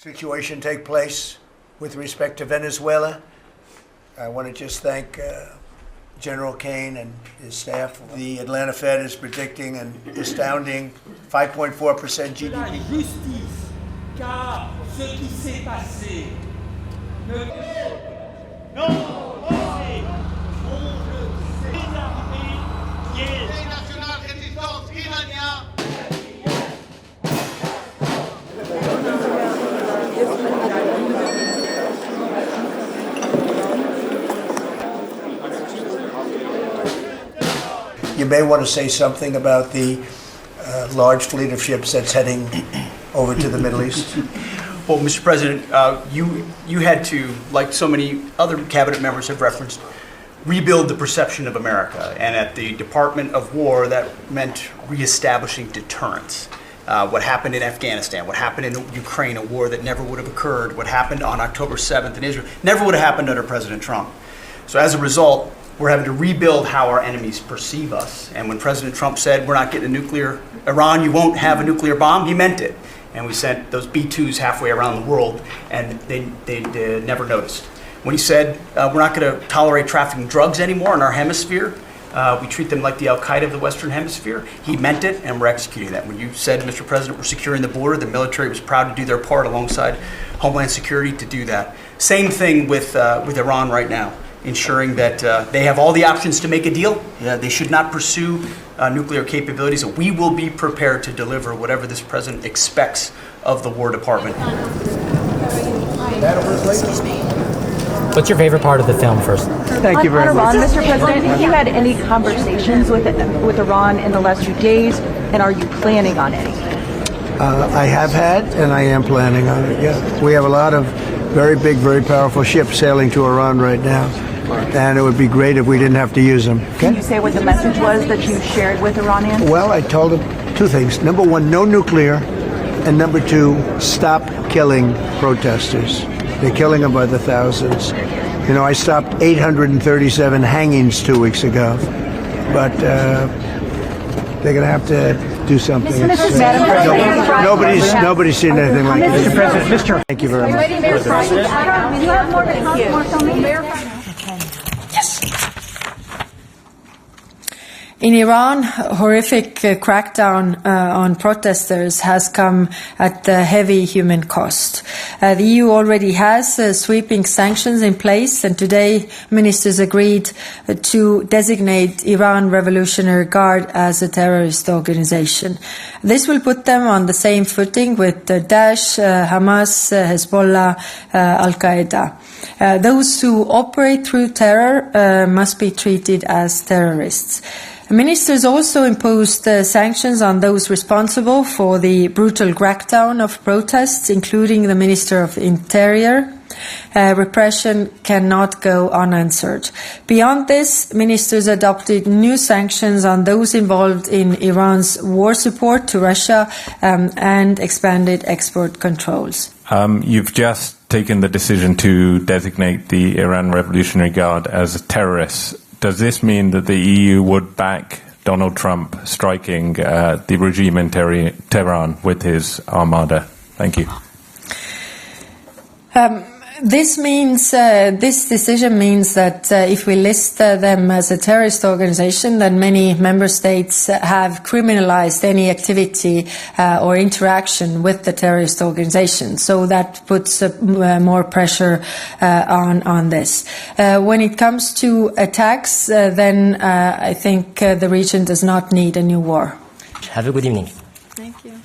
situation take place with respect to Venezuela. I want to just thank General Kane and his staff. The Atlanta Fed is predicting an astounding 5.4% GDP. La justice, car ce qui s'est passé ne... Non, national résistance iranien. You may want to say something about the large fleet of ships that's heading over to the Middle East. Well, Mr. President, you had to, like so many other cabinet members have referenced, rebuild the perception of America. And at the Department of War, that meant reestablishing deterrence. What happened in Afghanistan, what happened in Ukraine, a war that never would have occurred, what happened on October 7th in Israel, never would have happened under President Trump. So as a result, we're having to rebuild how our enemies perceive us. And when President Trump said, we're not getting a nuclear, Iran, you won't have a nuclear bomb, he meant it. And we sent those B-2s halfway around the world, and they never noticed. When he said, we're not going to tolerate trafficking drugs anymore in our hemisphere, we treat them like the Al-Qaeda of the Western Hemisphere, he meant it, and we're executing that. When you said, Mr. President, we're securing the border, the military was proud to do their part alongside Homeland Security to do that. Same thing with Iran right now, ensuring that they have all the options to make a deal. They should not pursue nuclear capabilities. We will be prepared to deliver whatever this president expects of the War Department. What's your favorite part of the film first? Thank you very much. Iran, Mr. President, have you had any conversations with Iran in the last few days, and are you planning on any? I have had, and I am planning on it, yeah. We have a lot of very big, very powerful ships sailing to Iran right now. And it would be great if we didn't have to use them. Okay? Can you say what the message was that you shared with Iranians? Well, I told them two things. Number one, no nuclear. And number two, stop killing protesters. They're killing them by the thousands. You know, I stopped 837 hangings 2 weeks ago. But they're going to have to do something. Nobody's seen anything like this. Mr. President, Thank you very much. In Iran, horrific crackdown on protesters has come at a heavy human cost. The EU already has sweeping sanctions in place, and today ministers agreed to designate Iran Revolutionary Guard as a terrorist organization. This will put them on the same footing with Daesh, Hamas, Hezbollah, Al-Qaeda. Those who operate through terror must be treated as terrorists. Ministers also imposed sanctions on those responsible for the brutal crackdown of protests, including the Minister of Interior. Repression cannot go unanswered. Beyond this, ministers adopted new sanctions on those involved in Iran's war support to Russia and expanded export controls. You've just taken the decision to designate the Iran Revolutionary Guard as a terrorist. Does this mean that the EU would back Donald Trump striking the regime in Tehran with his armada? Thank you. This decision means that if we list them as a terrorist organization, then many member states have criminalized any activity or interaction with the terrorist organization. So that puts more pressure on this. When it comes to attacks, then I think the region does not need a new war. Have a good evening. Thank you.